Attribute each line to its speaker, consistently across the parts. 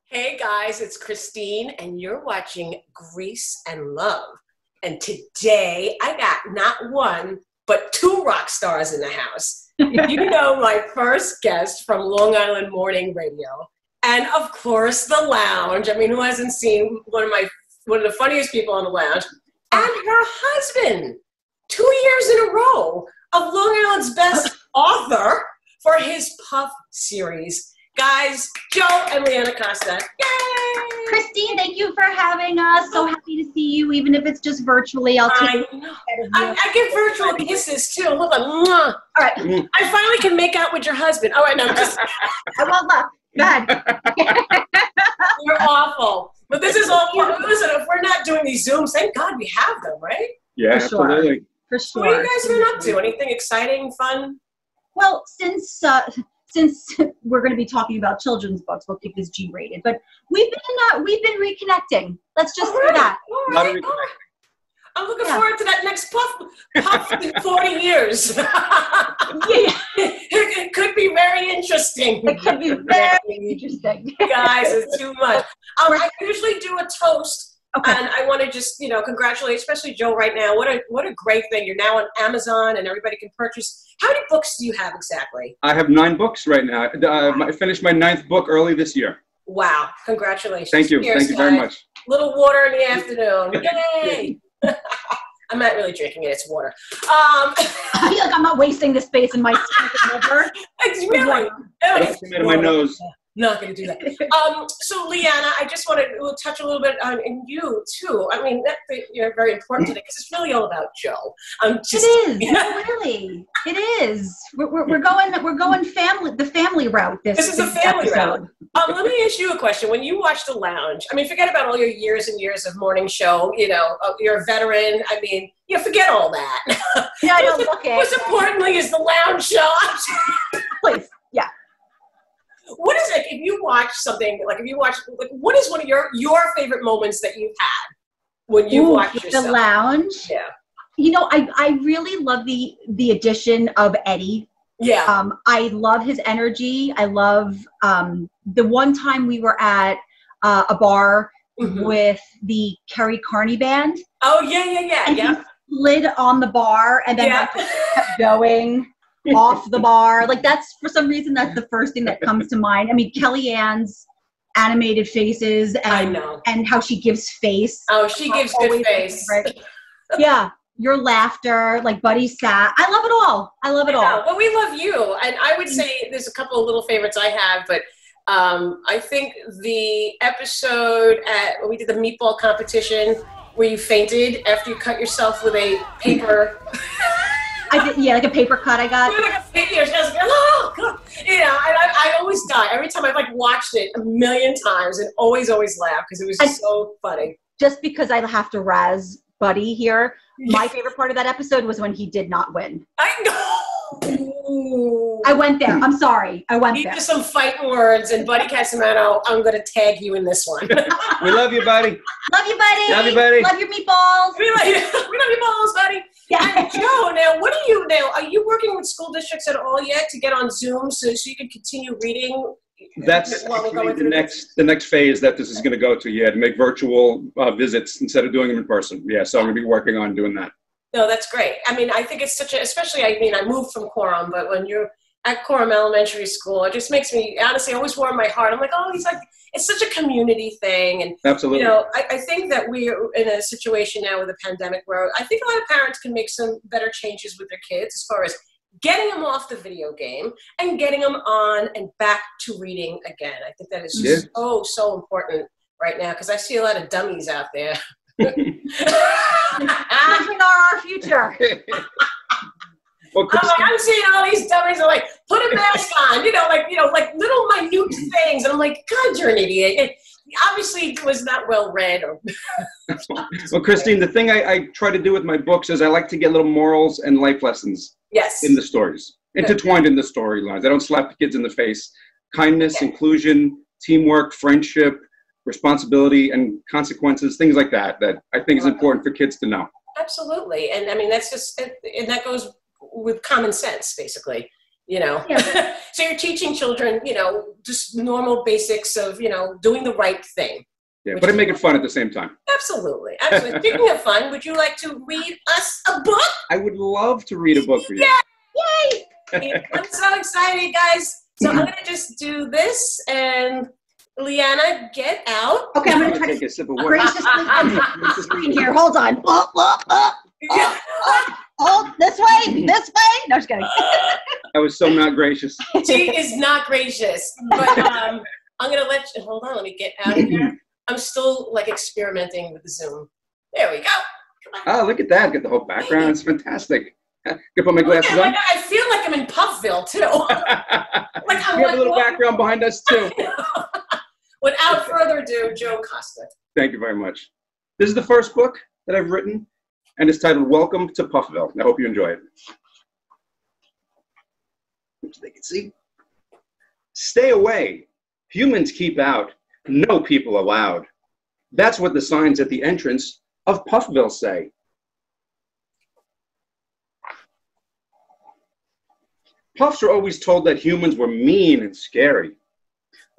Speaker 1: Hey guys, it's Christine, and you're watching Grease and Love. And today I got not one, but two rock stars in the house. You know, my first guest from Long Island Morning Radio, and of course, The Lounge. I mean, who hasn't seen one of the funniest people on The Lounge? And her husband, 2 years in a row of Long Island's best author for his Puff series. Guys, Joe and Leanna Costa. Yay!
Speaker 2: Christine, thank you for having us. So happy to see you, even if it's just virtually.
Speaker 1: I get virtual kisses too. Look, mwah. All right. I finally can make out with your husband. All right, now just.
Speaker 2: I won't look. Go ahead.
Speaker 1: You're awful. But this is all. Listen, if we're not doing these Zooms, thank God we have them, right?
Speaker 3: Yeah, absolutely.
Speaker 2: For sure.
Speaker 1: What have you guys been up to? Anything exciting, fun?
Speaker 2: Well, since we're going to be talking about children's books, we'll keep this G-rated. But we've been reconnecting. Let's just do that.
Speaker 1: All right. I'm looking forward to that next Puff in 40 years. It could be very interesting.
Speaker 2: It could be very interesting.
Speaker 1: Guys, it's too much. I usually do a toast.
Speaker 2: Okay.
Speaker 1: And I want to just, congratulate, especially Joe right now. What a great thing. You're now on Amazon and everybody can purchase. How many books do you have exactly?
Speaker 3: I have 9 books right now. I finished my 9th book early this year.
Speaker 1: Wow. Congratulations.
Speaker 3: Thank you.
Speaker 1: Cheers,
Speaker 3: Thank you very much.
Speaker 1: Little water in the afternoon. Yay. I'm not really drinking it. It's water.
Speaker 2: I feel like I'm not wasting the space in my liver.
Speaker 1: It's really.
Speaker 3: It's out of my nose.
Speaker 1: Not going to do that. So, Leanna, I just want to touch a little bit on you, too. I mean, you're very important today because it's really all about Joe.
Speaker 2: It is. Really. It is. We're going the family route. This is
Speaker 1: a family
Speaker 2: episode.
Speaker 1: route. Let me ask you a question. When you watch The Lounge, I mean, forget about all your years and years of morning show. You're a veteran. I mean, forget all that.
Speaker 2: Yeah, I don't look at.
Speaker 1: Most importantly is The Lounge show.
Speaker 2: Please. Yeah.
Speaker 1: What is it if you watch something what is one of your favorite moments that you've had when you watch yourself?
Speaker 2: The Lounge.
Speaker 1: Yeah.
Speaker 2: I really love the addition of Eddie.
Speaker 1: Yeah.
Speaker 2: I love his energy. I love the one time we were at a bar with the Kerry Carney band.
Speaker 1: Oh yeah.
Speaker 2: And he slid on the bar and then kept going. Off the bar. Like for some reason, that's the first thing that comes to mind. I mean, Kellyanne's animated faces and how she gives face.
Speaker 1: Oh, she gives good face.
Speaker 2: Right? Yeah. Your laughter, like Buddy Sat. I love it all. I love it all.
Speaker 1: Well, we love you. And I would say there's a couple of little favorites I have, but I think the episode when we did the meatball competition where you fainted after you cut yourself with a paper.
Speaker 2: I did, like a paper cut I got.
Speaker 1: Like a figure. She was like, oh, God. I always die. Every time I've watched it a million times and always laugh because it was so funny.
Speaker 2: Just because I have to razz Buddy here, my favorite part of that episode was when he did not win.
Speaker 1: I know.
Speaker 2: I went there. I'm sorry. I went there.
Speaker 1: These are some fighting words, and Buddy Casimano, I'm going to tag you in this one.
Speaker 3: We love you, buddy.
Speaker 2: Love you, buddy.
Speaker 3: Love you, buddy.
Speaker 2: Love your meatballs.
Speaker 1: We love your balls, buddy. Yeah. And Joe, now, what are you now? Are you working with school districts at all yet to get on Zoom so you can continue reading?
Speaker 3: That's the next phase that this is going to go to. Yeah, to make virtual visits instead of doing them in person. Yeah, so I'm going to be working on doing that.
Speaker 1: No, that's great. I mean, I think it's especially, I moved from Quorum, but when you're at Quorum Elementary School, it just makes me, honestly, always warm my heart. I'm like, oh, it's such a community thing. And,
Speaker 3: absolutely.
Speaker 1: I think that we're in a situation now with the pandemic where I think a lot of parents can make some better changes with their kids as far as getting them off the video game and getting them on and back to reading again. I think that is so important right now because I see a lot of dummies out there.
Speaker 2: Children are our future.
Speaker 3: Well,
Speaker 1: I'm seeing all these dummies are put a mask on, like little minute things. And I'm like, God, you're an idiot. It obviously was not well read.
Speaker 3: Well, Christine, the thing I try to do with my books is I like to get little morals and life lessons in the stories, intertwined in the storylines. I don't slap the kids in the face. Kindness, inclusion, teamwork, friendship, responsibility, and consequences, things like that I think is important for kids to know.
Speaker 1: Absolutely. And I mean, that's just, and that goes with common sense, basically. you know. Yeah. So you're teaching children, you know, just normal basics of, you know, doing the right thing.
Speaker 3: Yeah, but I make it fun at the same time.
Speaker 1: Absolutely. Absolutely. Speaking of fun, would you like to read us a book?
Speaker 3: I would love to read a book for you.
Speaker 1: Yeah. Yay! I'm so excited, guys. So I'm going to just do this, and Leanna, get out.
Speaker 2: Okay, I'm going to try to
Speaker 3: take a sip of water.
Speaker 2: Grace screen here. Hold on. Oh, this way. No, just kidding.
Speaker 3: I was so not gracious.
Speaker 1: She is not gracious. But I'm going to let you, hold on, let me get out of here. I'm still like experimenting with Zoom. There we go.
Speaker 3: Oh, look at that. Get the whole background. It's fantastic. Can I put my glasses on?
Speaker 1: I feel like I'm in Puffville, too.
Speaker 3: We have a little background behind us, too.
Speaker 1: Without further ado, Joe Costa.
Speaker 3: Thank you very much. This is the first book that I've written, and it's titled Welcome to Puffville. I hope you enjoy it. Oops, they can see. Stay away. Humans keep out. No people allowed. That's what the signs at the entrance of Puffville say. Puffs are always told that humans were mean and scary.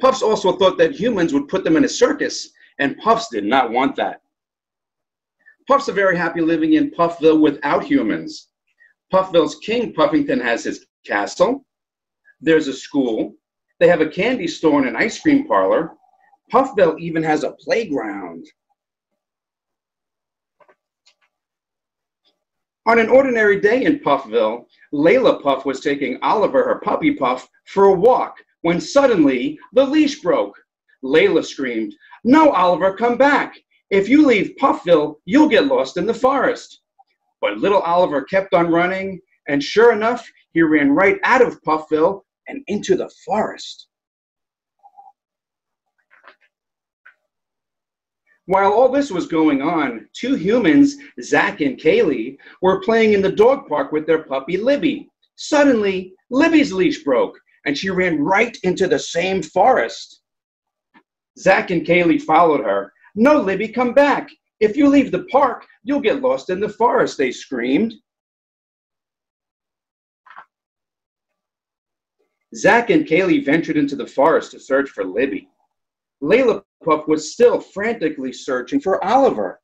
Speaker 3: Puffs also thought that humans would put them in a circus, and Puffs did not want that. Puffs are very happy living in Puffville without humans. Puffville's King Puffington has his castle. There's a school. They have a candy store and an ice cream parlor. Puffville even has a playground. On an ordinary day in Puffville, Layla Puff was taking Oliver, her puppy Puff, for a walk when suddenly the leash broke. Layla screamed, "No, Oliver, come back. If you leave Puffville, you'll get lost in the forest." But little Oliver kept on running, and sure enough, he ran right out of Puffville and into the forest. While all this was going on, two humans, Zach and Kaylee, were playing in the dog park with their puppy Libby. Suddenly, Libby's leash broke, and she ran right into the same forest. Zach and Kaylee followed her. "No, Libby, come back. If you leave the park, you'll get lost in the forest," they screamed. Zach and Kaylee ventured into the forest to search for Libby. Layla Puff was still frantically searching for Oliver.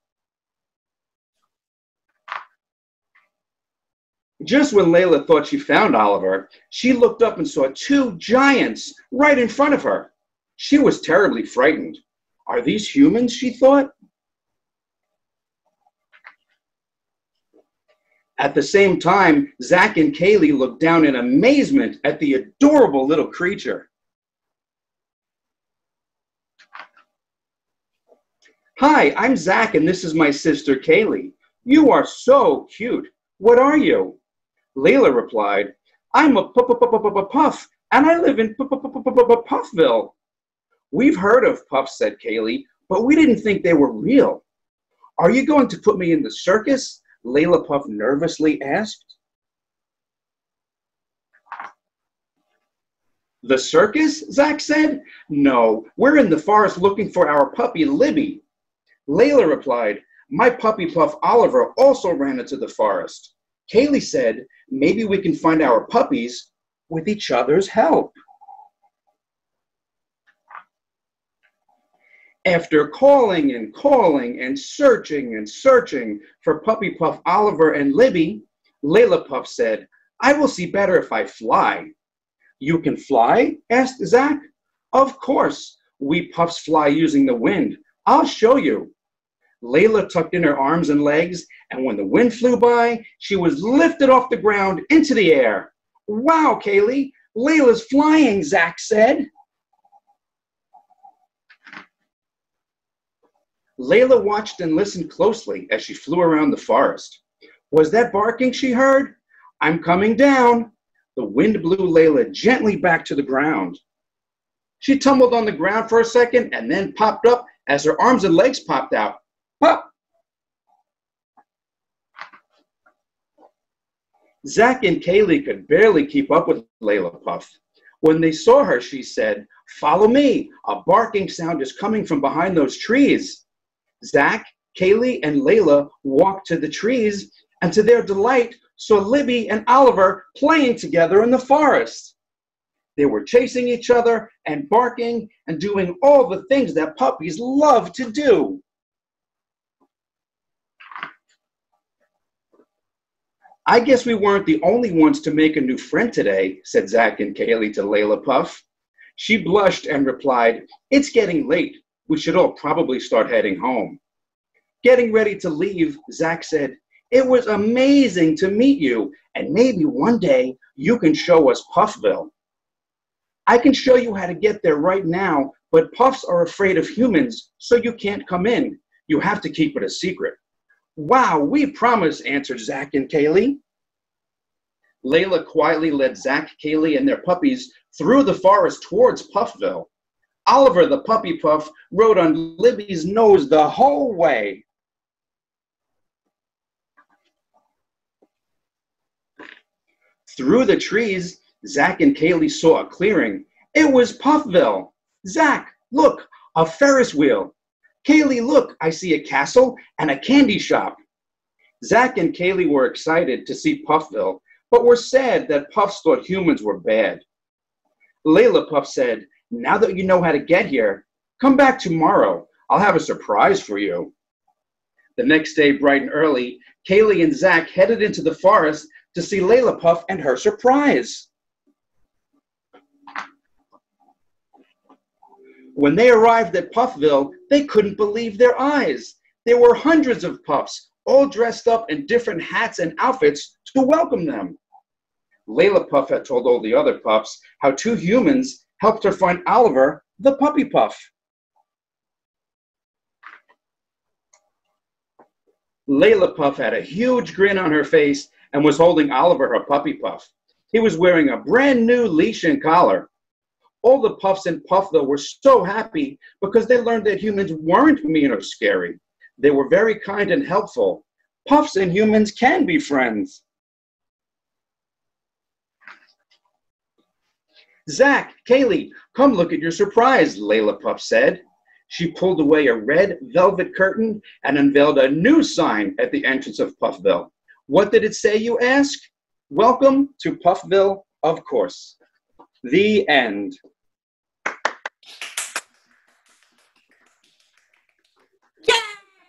Speaker 3: Just when Layla thought she found Oliver, she looked up and saw two giants right in front of her. She was terribly frightened. Are these humans, she thought? At the same time, Zach and Kaylee looked down in amazement at the adorable little creature. "Hi, I'm Zach, and this is my sister Kaylee. You are so cute. What are you?" Layla replied, "I'm a puff, and I live in Puffville." "We've heard of puffs," said Kaylee, "but we didn't think they were real." "Are you going to put me in the circus?" Layla Puff nervously asked. "The circus?" Zach said. "No, we're in the forest looking for our puppy Libby." Layla replied, "My puppy Puff Oliver also ran into the forest." Kaylee said, "Maybe we can find our puppies with each other's help." After calling and searching for Puppy Puff Oliver and Libby, Layla Puff said, "I will see better if I fly." "You can fly?" asked Zach. "Of course. We puffs fly using the wind. I'll show you." Layla tucked in her arms and legs, and when the wind flew by, she was lifted off the ground into the air. "Wow, Kaylee, Layla's flying," Zach said. Layla watched and listened closely as she flew around the forest. Was that barking she heard? "I'm coming down." The wind blew Layla gently back to the ground. She tumbled on the ground for a second and then popped up as her arms and legs popped out. Pop! Zach and Kaylee could barely keep up with Layla Puff. When they saw her, she said, "Follow me. A barking sound is coming from behind those trees." Zach, Kaylee, and Layla walked to the trees, and to their delight, saw Libby and Oliver playing together in the forest. They were chasing each other and barking and doing all the things that puppies love to do. I guess we weren't the only ones to make a new friend today, said Zach and Kaylee to Layla Puff. She blushed and replied, "It's getting late. We should all probably start heading home." Getting ready to leave, Zach said, "It was amazing to meet you, and maybe one day you can show us Puffville." "I can show you how to get there right now, but puffs are afraid of humans, so you can't come in. You have to keep it a secret." "Wow, we promise," answered Zach and Kaylee. Layla quietly led Zach, Kaylee, and their puppies through the forest towards Puffville. Oliver the puppy puff rode on Libby's nose the whole way. Through the trees, Zach and Kaylee saw a clearing. It was Puffville. "Zach, look, a Ferris wheel." "Kaylee, look, I see a castle and a candy shop." Zach and Kaylee were excited to see Puffville, but were sad that Puffs thought humans were bad. Layla Puff said, "Now that you know how to get here, come back tomorrow. I'll have a surprise for you." The next day, bright and early, Kaylee and Zach headed into the forest to see Layla Puff and her surprise. When they arrived at Puffville, they couldn't believe their eyes. There were hundreds of puffs, all dressed up in different hats and outfits to welcome them. Layla Puff had told all the other puffs how two humans helped her find Oliver, the puppy puff. Layla Puff had a huge grin on her face and was holding Oliver, her puppy puff. He was wearing a brand new leash and collar. All the puffs in Puffville were so happy because they learned that humans weren't mean or scary. They were very kind and helpful. Puffs and humans can be friends. "Zach, Kaylee, come look at your surprise," Layla Puff said. She pulled away a red velvet curtain and unveiled a new sign at the entrance of Puffville. What did it say, you ask? "Welcome to Puffville, of course." The end.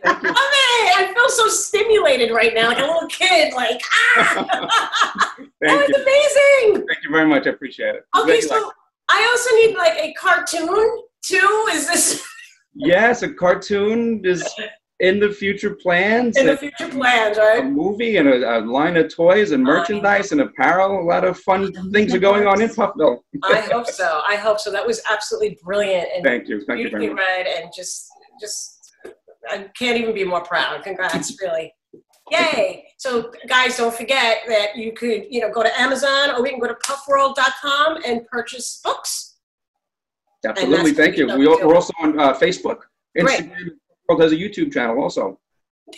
Speaker 1: I feel so stimulated right now, like a little kid, like, ah! That was amazing.
Speaker 3: Thank you very much. I appreciate it.
Speaker 1: Okay, so I also need like a cartoon too. Is this?
Speaker 3: Yes, a cartoon is in the future plans.
Speaker 1: In the future plans, right?
Speaker 3: A movie and a line of toys and merchandise and apparel. A lot of fun things are going on in Puffville.
Speaker 1: I hope so. I hope so. That was absolutely brilliant and
Speaker 3: thank you. Thank you very much.
Speaker 1: Read and just. I can't even be more proud. Congrats, really. Yay. So guys, don't forget that you could, go to Amazon or we can go to puffworld.com and purchase books.
Speaker 3: Absolutely. Thank you. We're also on Facebook. Instagram. World has a YouTube channel also.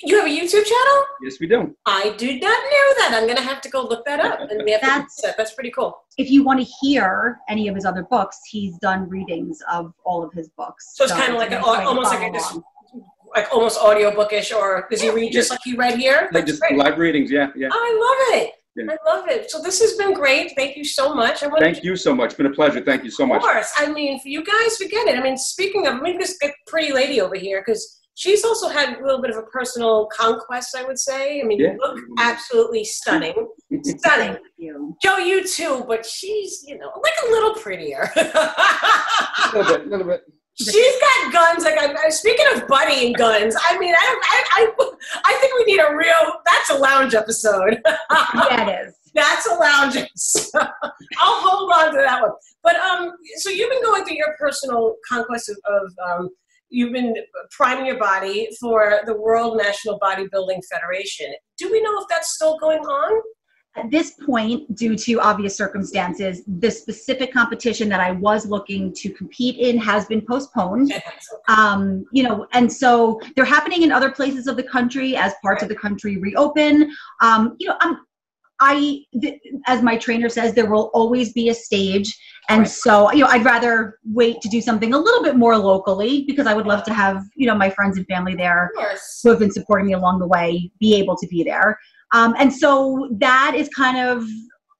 Speaker 1: You have a YouTube channel?
Speaker 3: Yes, we do.
Speaker 1: I did not know that. I'm going to have to go look that up. And we have that's pretty cool.
Speaker 2: If you want to hear any of his other books, he's done readings of all of his books.
Speaker 1: So it's kind of like almost like almost audiobookish, or does he read just like he read here?
Speaker 3: Like just live readings, yeah.
Speaker 1: Oh, I love it. Yeah. I love it. So this has been great. Thank you so much.
Speaker 3: Thank you so much. It's been a pleasure. Thank you so much.
Speaker 1: Of course. I mean, for you guys, forget it. I mean, speaking of, let me just get Pretty Lady over here because she's also had a little bit of a personal conquest, I would say. I mean, you look absolutely stunning. Stunning. Joe, you too, but she's, like a little prettier.
Speaker 3: A little bit.
Speaker 1: She's got guns. Like speaking of Buddy and guns, I mean, I think we need that's a lounge episode.
Speaker 2: Yeah, it is.
Speaker 1: That's a lounge episode. I'll hold on to that one. But so you've been going through your personal conquest of you've been priming your body for the World National Bodybuilding Federation. Do we know if that's still going on?
Speaker 2: At this point, due to obvious circumstances, the specific competition that I was looking to compete in has been postponed. And so they're happening in other places of the country as parts of the country reopen. As my trainer says, there will always be a stage. And so, I'd rather wait to do something a little bit more locally because I would love to have, my friends and family there who have been supporting me along the way be able to be there. And so that is kind of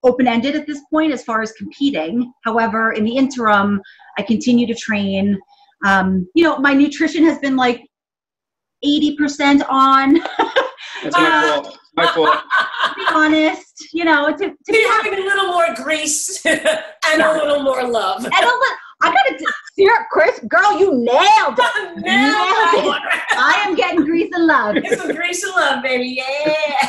Speaker 2: open-ended at this point as far as competing. However, in the interim, I continue to train. My nutrition has been like 80% on.
Speaker 3: That's my fault. My fault.
Speaker 2: To be honest, to
Speaker 1: be having a little more grease and a little more love.
Speaker 2: And I gotta see Chris, girl, you nailed it. Nailed it. I am getting grease and love.
Speaker 1: Get some grease and love, baby. Yeah.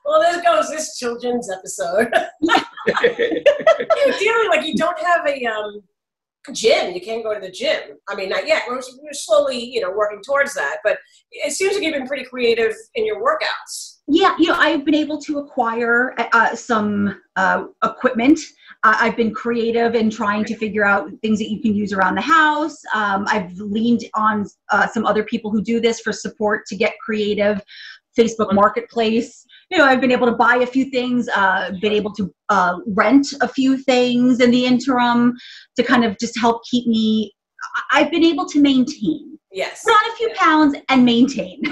Speaker 1: Well, there goes this children's episode. You're dealing like you don't have a gym. You can't go to the gym. I mean, not yet. We're slowly, working towards that. But it seems like you've been pretty creative in your workouts.
Speaker 2: Yeah, I've been able to acquire some equipment. I've been creative in trying to figure out things that you can use around the house. I've leaned on some other people who do this for support to get creative. Facebook Marketplace. I've been able to buy a few things, been able to rent a few things in the interim to kind of just help keep me. I've been able to maintain.
Speaker 1: Yes.
Speaker 2: Put on a few pounds and maintain.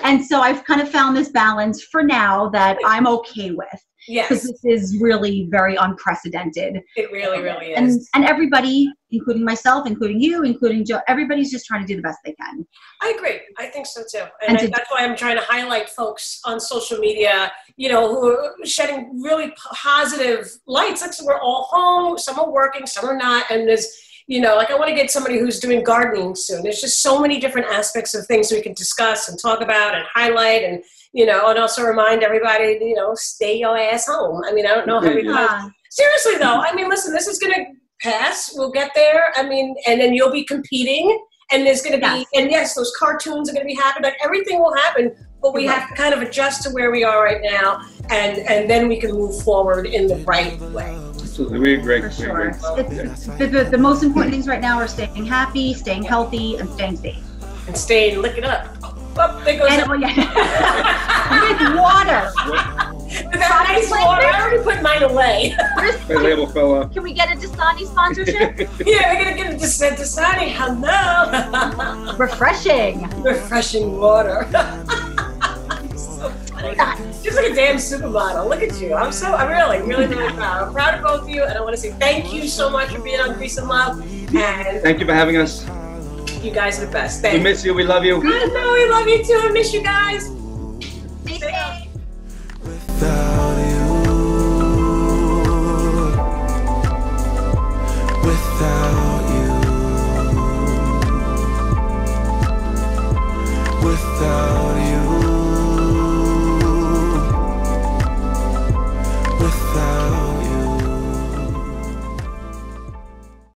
Speaker 2: And so I've kind of found this balance for now that I'm okay with.
Speaker 1: Yes.
Speaker 2: Because this is really very unprecedented.
Speaker 1: It really, really is.
Speaker 2: And everybody, including myself, including you, including Joe, everybody's just trying to do the best they can.
Speaker 1: I agree. I think so too. And that's why I'm trying to highlight folks on social media, who are shedding really positive lights. Like, so we're all home. Some are working, some are not. And there's, I want to get somebody who's doing gardening soon. There's just so many different aspects of things we can discuss and talk about and highlight and, and also remind everybody, stay your ass home. I mean, I don't know how many times. Seriously, though, I mean, listen, this is going to pass. We'll get there. I mean, and then you'll be competing. And there's going to be, and yes, those cartoons are going to be happening. Like, everything will happen, but we have to kind of adjust to where we are right now. And then we can move forward in the right way.
Speaker 3: Absolutely. We agree.
Speaker 2: For sure. The most important things right now are staying happy, staying healthy, and staying safe.
Speaker 1: And staying, lick it up. Oh, there goes
Speaker 2: with water.
Speaker 1: That nice water. I already put mine away.
Speaker 3: My label fell off.
Speaker 2: Can we get a Dasani sponsorship?
Speaker 1: Yeah, we're going to get a Dasani. Hello. Refreshing water. So funny. Just like a damn supermodel. Look at you. I'm really, really, really proud. I'm proud of both of you, and I want to say thank you so much for being on Grease and Love. And
Speaker 3: thank you for having us.
Speaker 1: You guys are the best.
Speaker 3: We miss you. We love you.
Speaker 1: I know. We love you too. I miss you guys.
Speaker 2: Stay safe.
Speaker 4: Without you, without you, without you.